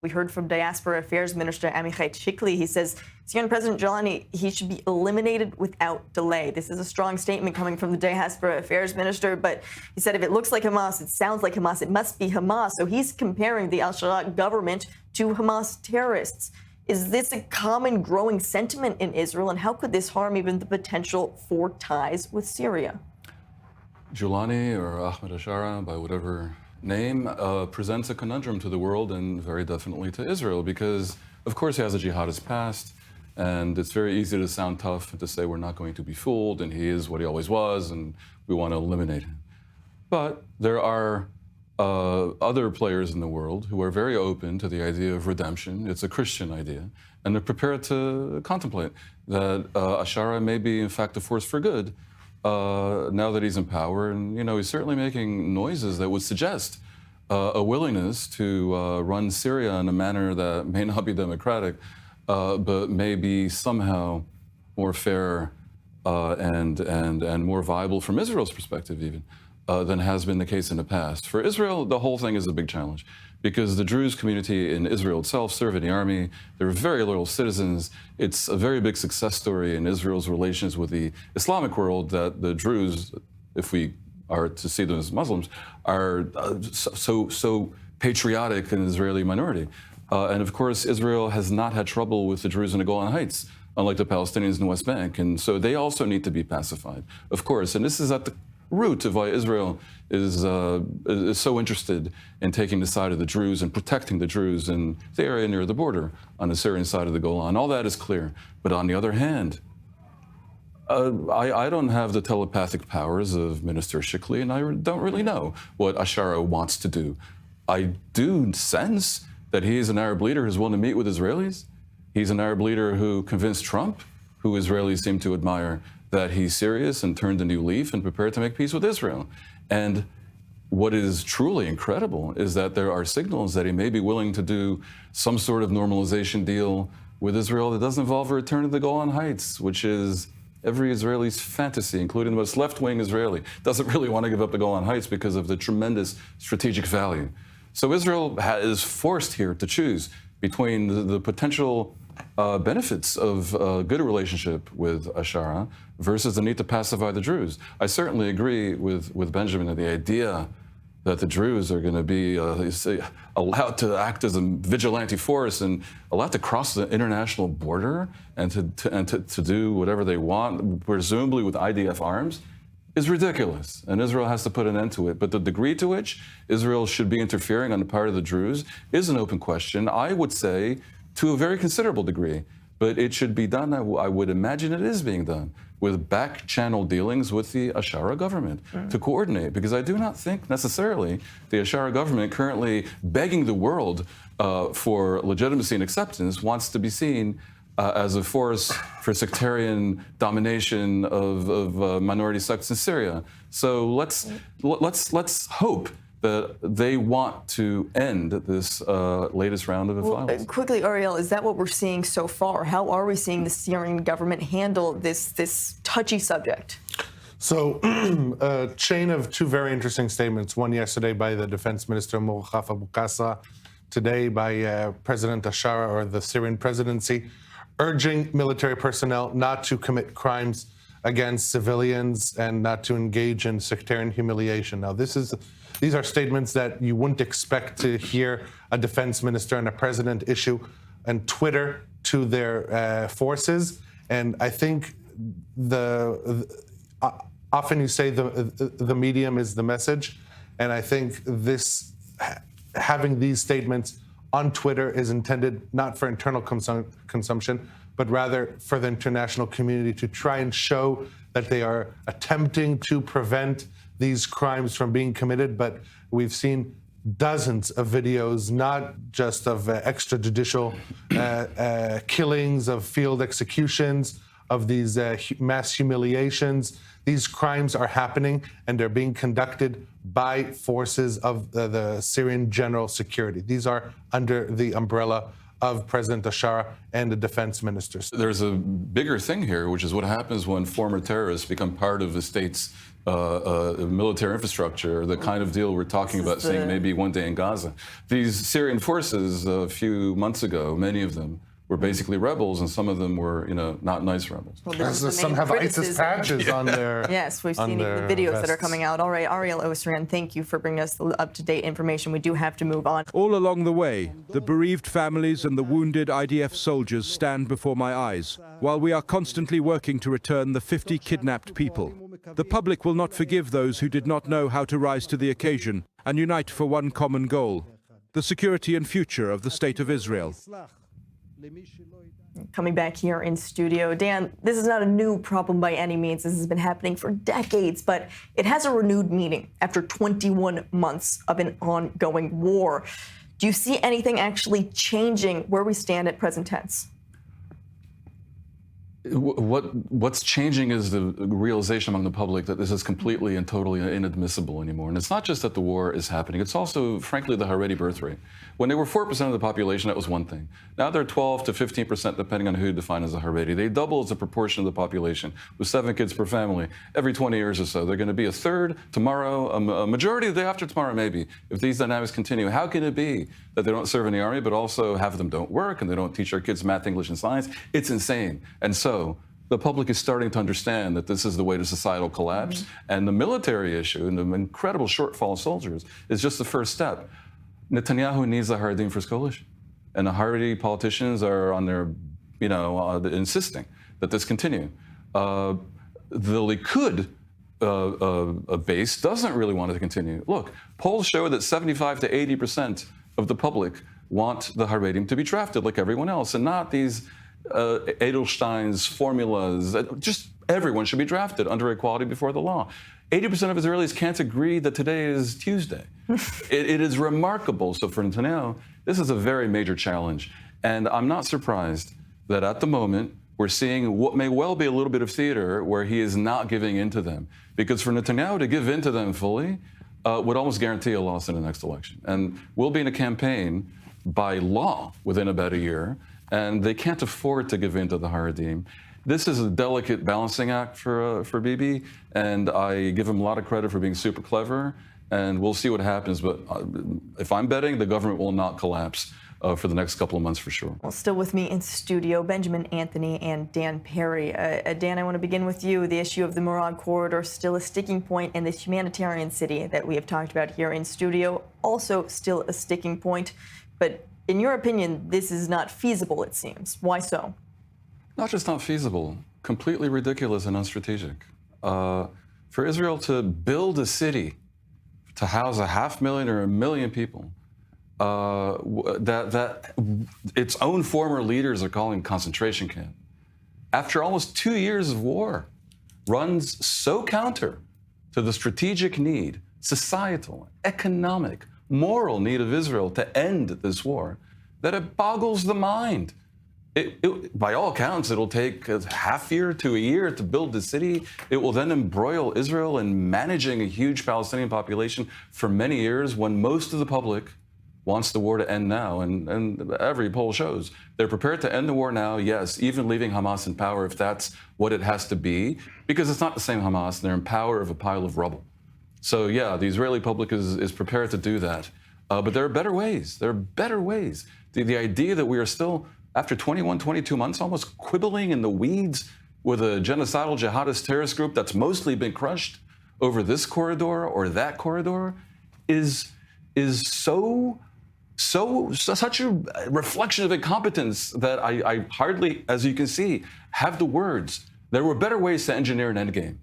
We heard from Diaspora Affairs Minister I24. He says Syrian President Jalani, he should be eliminated without delay. This is a strong statement coming from the Diaspora Affairs Minister, but he said if it looks like Hamas, it sounds like Hamas, it must be Hamas. So he's comparing the al-Sharaa government to Hamas terrorists. Is this a common growing sentiment in Israel, and how could this harm even the potential for ties with Syria? Jalani or Ahmed Ashara, by whatever name, presents a conundrum to the world and very definitely to Israel because, of course, he has a jihadist past, and it's very easy to sound tough and to say we're not going to be fooled and he is what he always was and we want to eliminate him. But there are other players in the world who are very open to the idea of redemption. It's a Christian idea, and they're prepared to contemplate that Ashara may be, in fact, a force for good now that he's in power. And, you know, he's certainly making noises that would suggest a willingness to run Syria in a manner that may not be democratic, but may be somehow more fair and more viable from Israel's perspective even. Than has been the case in the past. For Israel, the whole thing is a big challenge because the Druze community in Israel itself serve in the army. They're very loyal citizens. It's a very big success story in Israel's relations with the Islamic world that the Druze, if we are to see them as Muslims, are so patriotic in the Israeli minority. And of course, Israel has not had trouble with the Druze in the Golan Heights, unlike the Palestinians in the West Bank. And so they also need to be pacified, of course. And this is at the root of why Israel is so interested in taking the side of the Druze and protecting the Druze in the area near the border on the Syrian side of the Golan. All that is clear. But on the other hand, I don't have the telepathic powers of Minister Shikli, and I don't really know what Ashara wants to do. I do sense that he is an Arab leader who's willing to meet with Israelis. He's an Arab leader who convinced Trump, who Israelis seem to admire, that he's serious and turned a new leaf and prepared to make peace with Israel. And what is truly incredible is that there are signals that he may be willing to do some sort of normalization deal with Israel that doesn't involve a return to the Golan Heights, which is every Israeli's fantasy, including the most left-wing Israeli, doesn't really want to give up the Golan Heights because of the tremendous strategic value. So Israel is forced here to choose between the potential benefits of a good relationship with Ashara versus the need to pacify the Druze. I certainly agree with Benjamin that the idea that the Druze are going to be allowed to act as a vigilante force and allowed to cross the international border and to do whatever they want, presumably with IDF arms, is ridiculous. And Israel has to put an end to it. But the degree to which Israel should be interfering on the part of the Druze is an open question. I would say to a very considerable degree, but it should be done, I would imagine it is being done, with back-channel dealings with the Ashara government to coordinate, because I do not think necessarily the Ashara government currently begging the world for legitimacy and acceptance wants to be seen as a force for sectarian domination of minority sects in Syria. So let's hope that they want to end this latest round of violence. Quickly, Ariel, is that what we're seeing so far? How are we seeing the Syrian government handle this touchy subject? So, a chain of two very interesting statements. One yesterday by the Defense Minister Moghaf Abu Qasa, today by President Ashara, or the Syrian presidency, urging military personnel not to commit crimes against civilians and not to engage in sectarian humiliation. Now, these are statements that you wouldn't expect to hear a defense minister and a president issue on Twitter to their forces. And I think often you say the medium is the message, and I think having these statements on Twitter is intended not for internal consumption, but rather for the international community to try and show that they are attempting to prevent these crimes from being committed. But we've seen dozens of videos, not just of extrajudicial killings, of field executions, of these mass humiliations. These crimes are happening, and they're being conducted by forces of the Syrian general security. These are under the umbrella of President Ashara and the defense ministers. There's a bigger thing here, which is what happens when former terrorists become part of the state's military infrastructure, the kind of deal we're talking about seeing maybe one day in Gaza. These Syrian forces a few months ago, many of them were basically rebels, and some of them were, not nice rebels. Well, Some have ISIS patches on their Yes, we've seen the videos that are coming out. All right, Ariel Osirian, thank you for bringing us the up-to-date information. We do have to move on. All along the way, the bereaved families and the wounded IDF soldiers stand before my eyes, while we are constantly working to return the 50 kidnapped people. The public will not forgive those who did not know how to rise to the occasion and unite for one common goal: the security and future of the State of Israel. Coming back here in studio, Dan, this is not a new problem by any means. This has been happening for decades, but it has a renewed meaning after 21 months of an ongoing war. Do you see anything actually changing where we stand at present tense? What's changing is the realization among the public that this is completely and totally inadmissible anymore. And it's not just that the war is happening, it's also, frankly, the Haredi birth rate. When they were 4% of the population, that was one thing. Now they're 12 to 15%, depending on who you define as a Haredi. They double as a proportion of the population, with 7 kids per family. Every 20 years or so, they're going to be a third tomorrow, a majority the day after tomorrow, maybe, if these dynamics continue. How can it be that they don't serve in the army, but also half of them don't work, and they don't teach our kids math, English, and science? It's insane. And so the public is starting to understand that this is the way to societal collapse. And the military issue and the incredible shortfall of soldiers is just the first step. Netanyahu needs the Haredim First Coalition. And the Haredi politicians are on their, insisting that this continue. The Likud base doesn't really want it to continue. Look, polls show that 75 to 80% of the public want the Haredim to be drafted like everyone else, and not these Edelstein's formulas. Just everyone should be drafted under equality before the law. 80% of Israelis can't agree that today is Tuesday. It is remarkable. So for Netanyahu, this is a very major challenge. And I'm not surprised that at the moment, we're seeing what may well be a little bit of theater where he is not giving in to them. Because for Netanyahu to give in to them fully would almost guarantee a loss in the next election. And we'll be in a campaign by law within about a year, and they can't afford to give in to the Haredim. This is a delicate balancing act for Bibi, and I give him a lot of credit for being super clever, and we'll see what happens. But if I'm betting, the government will not collapse for the next couple of months for sure. Well, still with me in studio, Benjamin Anthony and Dan Perry. Dan, I want to begin with you. The issue of the Murad corridor still a sticking point, and this humanitarian city that we have talked about here in studio also still a sticking point. But in your opinion, this is not feasible, it seems. Why so? Not just not feasible, completely ridiculous and unstrategic. For Israel to build a city to house 500,000 or 1 million people, that its own former leaders are calling concentration camp, after almost 2 years of war, runs so counter to the strategic need, societal, economic, moral need of Israel to end this war, that it boggles the mind. By all accounts, it'll take a half year to a year to build the city. It will then embroil Israel in managing a huge Palestinian population for many years when most of the public wants the war to end now. And every poll shows they're prepared to end the war now, yes, even leaving Hamas in power if that's what it has to be, because it's not the same Hamas. They're in power of a pile of rubble. So yeah, the Israeli public is prepared to do that. But there are better ways. There are better ways. The idea that we are still, after 21, 22 months, almost quibbling in the weeds with a genocidal jihadist terrorist group that's mostly been crushed over this corridor or that corridor is such a reflection of incompetence that I hardly, as you can see, have the words. There were better ways to engineer an endgame.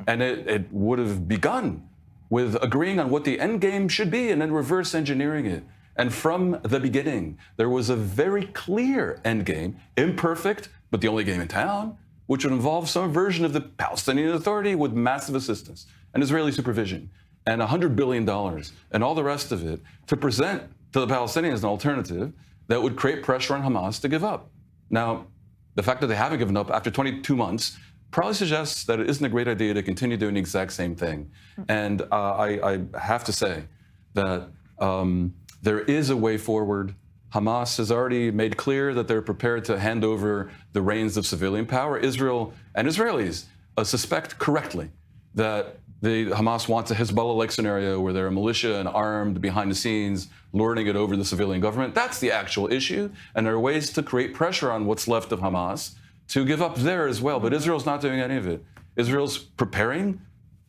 And it would have begun with agreeing on what the endgame should be and then reverse engineering it. And from the beginning, there was a very clear endgame, imperfect, but the only game in town, which would involve some version of the Palestinian Authority with massive assistance and Israeli supervision and $100 billion and all the rest of it to present to the Palestinians an alternative that would create pressure on Hamas to give up. Now, the fact that they haven't given up after 22 months probably suggests that it isn't a great idea to continue doing the exact same thing. And I have to say that there is a way forward. Hamas has already made clear that they're prepared to hand over the reins of civilian power. Israel and Israelis suspect correctly that Hamas wants a Hezbollah-like scenario where they're a militia and armed behind the scenes, lording it over the civilian government. That's the actual issue. And there are ways to create pressure on what's left of Hamas to give up there as well. But Israel's not doing any of it. Israel's preparing,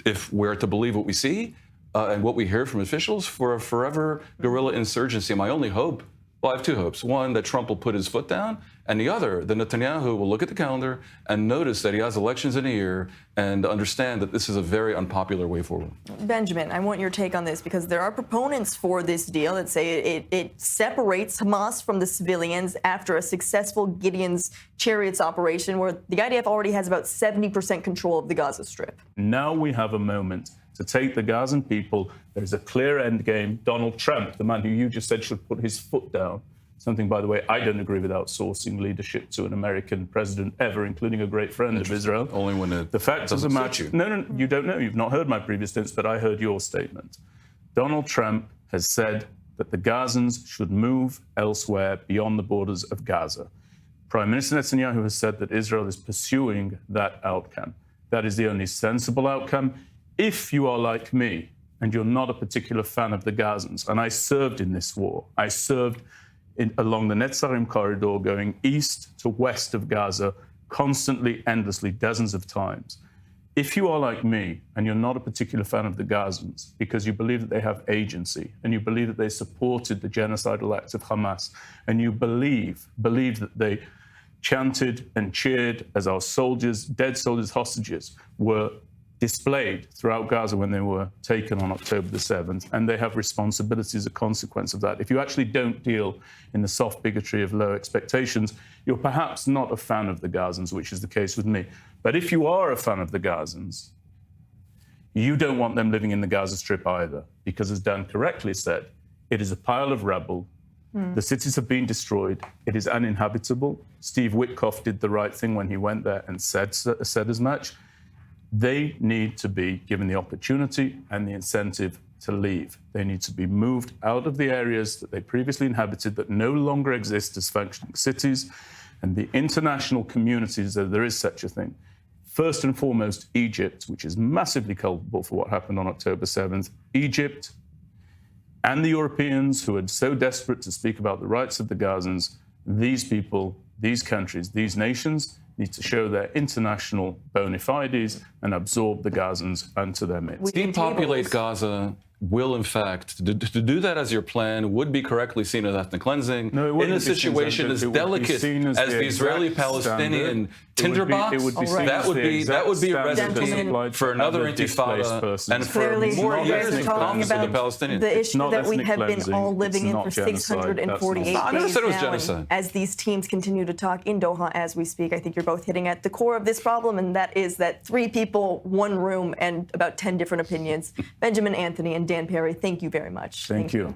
if we're to believe what we see and what we hear from officials, for a forever guerrilla insurgency. My only hope, well, I have two hopes. One, that Trump will put his foot down, and the other, that Netanyahu will look at the calendar and notice that he has elections in a year and understand that this is a very unpopular way forward. Benjamin, I want your take on this, because there are proponents for this deal that say it separates Hamas from the civilians after a successful Gideon's Chariots operation, where the IDF already has about 70% control of the Gaza Strip. Now we have a moment to take the Gazan people. There's a clear end game. Donald Trump, the man who you just said should put his foot down, something, by the way, I don't agree with outsourcing leadership to an American president ever, including a great friend of Israel. Only when the fact of the matter. No, you don't know. You've not heard my previous statements, but I heard your statement. Donald Trump has said that the Gazans should move elsewhere beyond the borders of Gaza. Prime Minister Netanyahu has said that Israel is pursuing that outcome. That is the only sensible outcome. If you are like me and you're not a particular fan of the Gazans, and I served in this war, I served along the Netzarim corridor going east to west of Gaza, constantly, endlessly, dozens of times. If you are like me and you're not a particular fan of the Gazans because you believe that they have agency and you believe that they supported the genocidal acts of Hamas and you believe that they chanted and cheered as our soldiers, dead soldiers, hostages, were displayed throughout Gaza when they were taken on October the 7th, and they have responsibility as a consequence of that. If you actually don't deal in the soft bigotry of low expectations, you're perhaps not a fan of the Gazans, which is the case with me. But if you are a fan of the Gazans, you don't want them living in the Gaza Strip either, because as Dan correctly said, it is a pile of rubble. The cities have been destroyed. It is uninhabitable. Steve Witkoff did the right thing when he went there and said as much. They need to be given the opportunity and the incentive to leave. They need to be moved out of the areas that they previously inhabited that no longer exist as functioning cities, and the international communities, that there is such a thing. First and foremost, Egypt, which is massively culpable for what happened on October 7th. Egypt and the Europeans, who are so desperate to speak about the rights of the Gazans, these people, these countries, these nations need to show their international bona fides and absorb the Gazans unto their midst. Depopulate Gaza will, in fact, to do that as your plan would be correctly seen as ethnic cleansing. No, it wouldn't in a situation as delicate as the Israeli-Palestinian tinderbox. That would be a recipe for another intifada and for more years to come for the Palestinians. The issue that we have been all living in for 648 days now, and as these teams continue to talk in Doha as we speak, I think you're both hitting at the core of this problem, and that is that 3 people, 1 room, and about 10 different opinions. Benjamin, Anthony, and Dan Perry, thank you very much. Thank you.